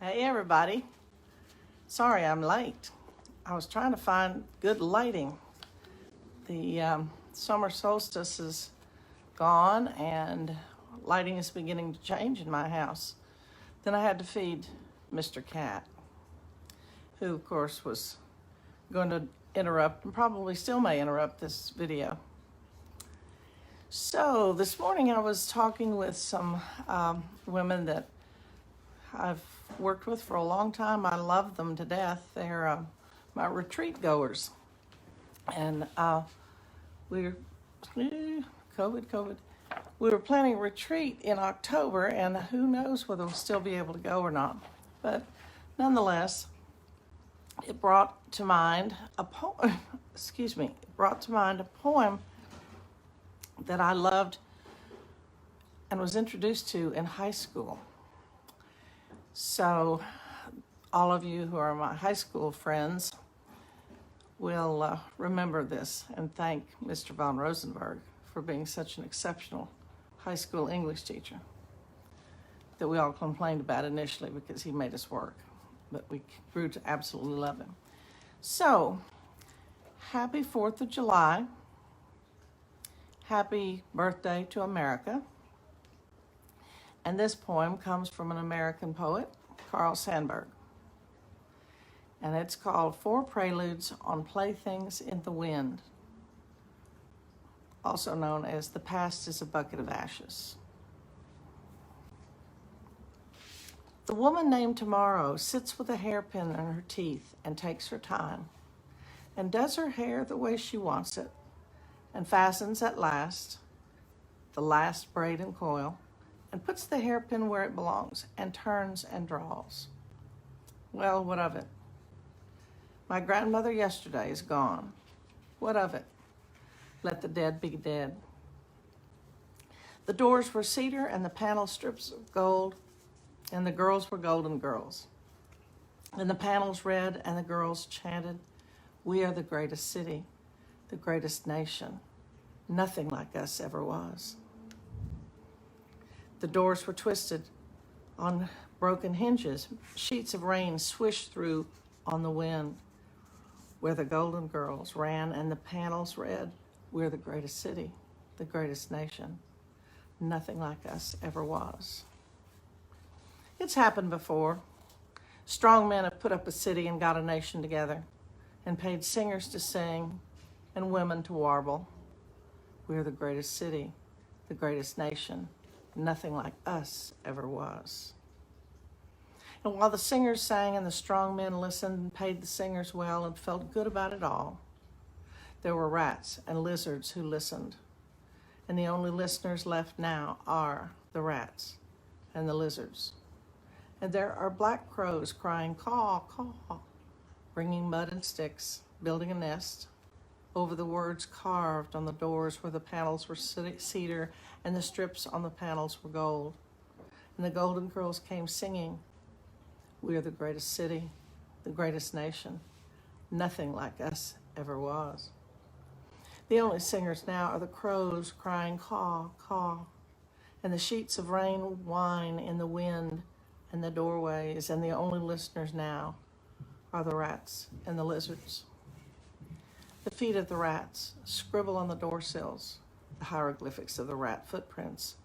Hey everybody, sorry I'm late. I was trying to find good lighting. The summer solstice is gone and lighting is beginning to change in my house. Then I had to feed Mr. Cat, who of course was going to interrupt and probably still may interrupt this video. So this morning I was talking with some women that I've worked with for a long time. I love them to death. They're my retreat goers. And we're, COVID. We were planning a retreat in October, and who knows whether we'll still be able to go or not. But nonetheless, it brought to mind a poem, a poem that I loved and was introduced to in high school. So all of you who are my high school friends will remember this and thank Mr. von Rosenberg for being such an exceptional high school English teacher that we all complained about initially because he made us work, but we grew to absolutely love him. So, happy 4th of July. Happy birthday to America. And this poem comes from an American poet, Carl Sandburg. And it's called 4 Preludes on Playthings in the Wind, also known as The Past is a Bucket of Ashes. The woman named Tomorrow sits with a hairpin in her teeth and takes her time, and does her hair the way she wants it, and fastens at last the last braid and coil, and puts the hairpin where it belongs, and turns and draws. Well, what of it? My grandmother yesterday is gone. What of it? Let the dead be dead. The doors were cedar and the panel strips of gold, and the girls were golden girls. And the panels read and the girls chanted, "We are the greatest city, the greatest nation. Nothing like us ever was." The doors were twisted on broken hinges. Sheets of rain swished through on the wind, where the golden girls ran, and the panels read, "We're the greatest city, the greatest nation. Nothing like us ever was." It's happened before. Strong men have put up a city and got a nation together and paid singers to sing and women to warble. We're the greatest city, the greatest nation. Nothing like us ever was. And while the singers sang and the strong men listened and paid the singers well and felt good about it all, there were rats and lizards who listened. And the only listeners left now are the rats and the lizards. And there are black crows crying, "Caw, caw," bringing mud and sticks, building a nest over the words carved on the doors where the panels were cedar and the strips on the panels were gold. And the golden girls came singing, "We are the greatest city, the greatest nation. Nothing like us ever was." The only singers now are the crows crying, "Caw, caw," and the sheets of rain whine in the wind and the doorways, and the only listeners now are the rats and the lizards. The feet of the rats scribble on the door sills, the hieroglyphics of the rat footprints,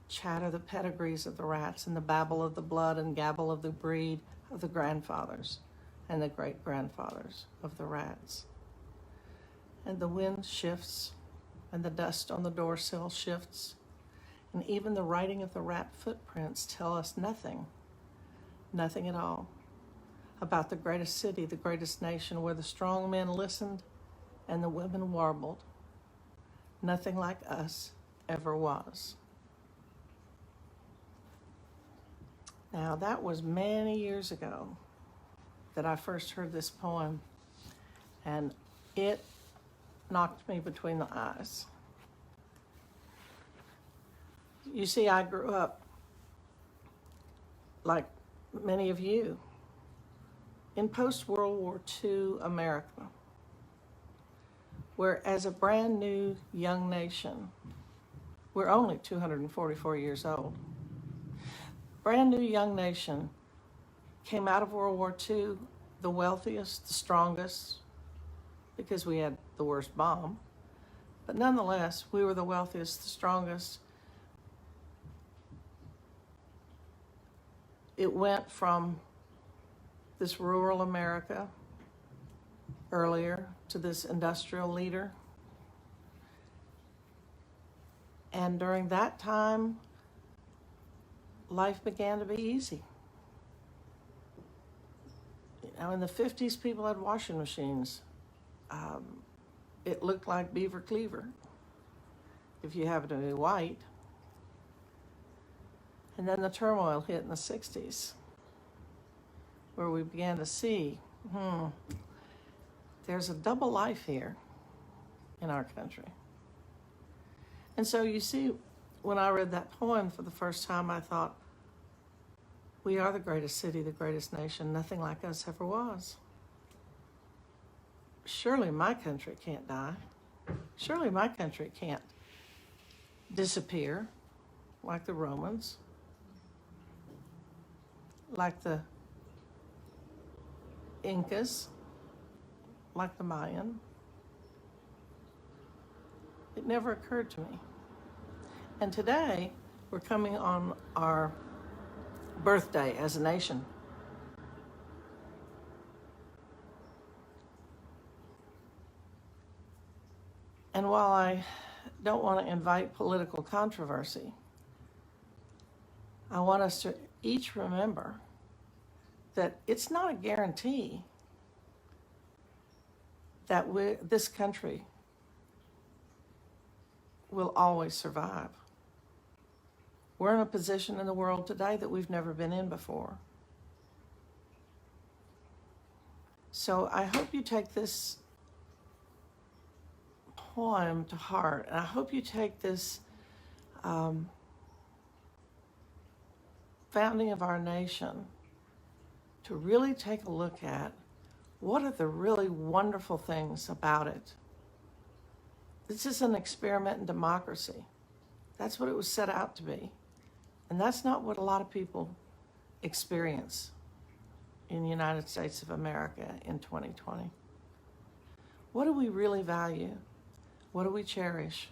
chatter the pedigrees of the rats, and the babble of the blood and gabble of the breed of the grandfathers and the great-grandfathers of the rats. And the wind shifts, and the dust on the door sill shifts, and even the writing of the rat footprints tell us nothing at all, about the greatest city, the greatest nation, where the strong men listened and the women warbled. Nothing like us ever was. Now, that was many years ago that I first heard this poem, and it knocked me between the eyes. You see, I grew up, like many of you, in post-World War II America, where as a brand new young nation, we're only 244 years old, brand new young nation, came out of World War II the wealthiest, the strongest, because we had the worst bomb. But nonetheless, we were the wealthiest, the strongest. It went from this rural America earlier to this industrial leader. And during that time, life began to be easy. Now, in the 50s, people had washing machines. It looked like beaver cleaver, if you happen to be white. And then the turmoil hit in the 60s, where we began to see, there's a double life here in our country. And so you see, when I read that poem for the first time, I thought, we are the greatest city, the greatest nation. Nothing like us ever was. Surely my country can't die. Surely my country can't disappear like the Romans, like the Incas, like the Mayan. It never occurred to me. And today, we're coming on our birthday as a nation. And while I don't want to invite political controversy, I want us to each remember that it's not a guarantee that this country will always survive. We're in a position in the world today that we've never been in before. So I hope you take this poem to heart, and I hope you take this founding of our nation to really take a look at what are the really wonderful things about it. This is an experiment in democracy. That's what it was set out to be. And that's not what a lot of people experience in the United States of America in 2020. What do we really value? What do we cherish?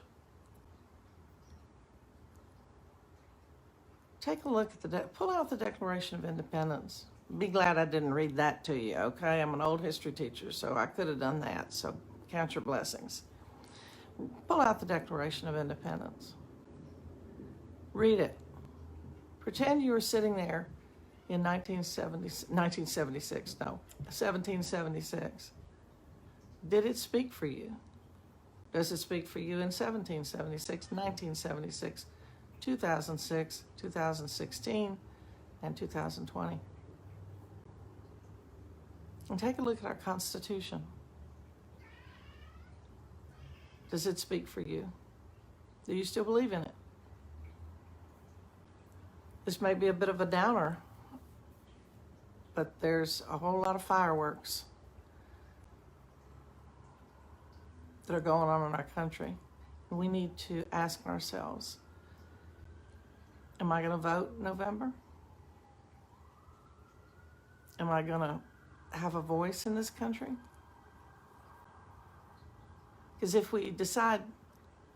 Take a look at pull out the Declaration of Independence. Be glad I didn't read that to you, okay? I'm an old history teacher, so I could have done that, so count your blessings. Pull out the Declaration of Independence. Read it. Pretend you were sitting there in 1776. Did it speak for you? Does it speak for you in 1776, 1976, 2006, 2016, and 2020? And take a look at our Constitution. Does it speak for you? Do you still believe in it? This may be a bit of a downer, but there's a whole lot of fireworks that are going on in our country. And we need to ask ourselves, am I going to vote in November? Am I going to have a voice in this country? Because if we decide,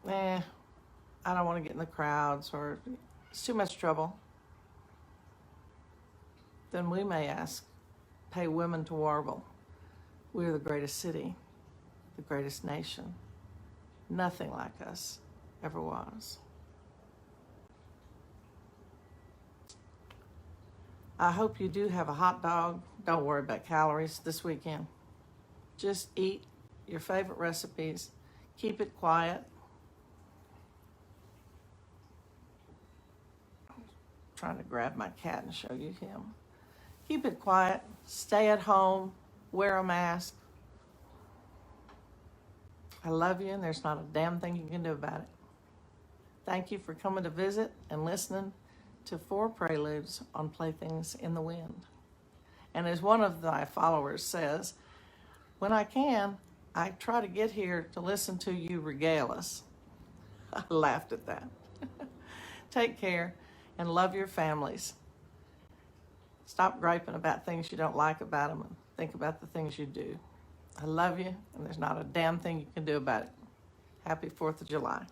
I don't want to get in the crowds, or it's too much trouble, then we may pay women to warble. We're the greatest city, the greatest nation. Nothing like us ever was. I hope you do have a hot dog. Don't worry about calories this weekend. Just eat your favorite recipes. Keep it quiet. I'm trying to grab my cat and show you him. Keep it quiet. Stay at home. Wear a mask. I love you, and there's not a damn thing you can do about it. Thank you for coming to visit and listening to 4 preludes on Playthings in the Wind. And as one of thy followers says, when I can, I try to get here to listen to you regale us. I laughed at that. Take care and love your families. Stop griping about things you don't like about them and think about the things you do. I love you, and there's not a damn thing you can do about it. Happy 4th of July.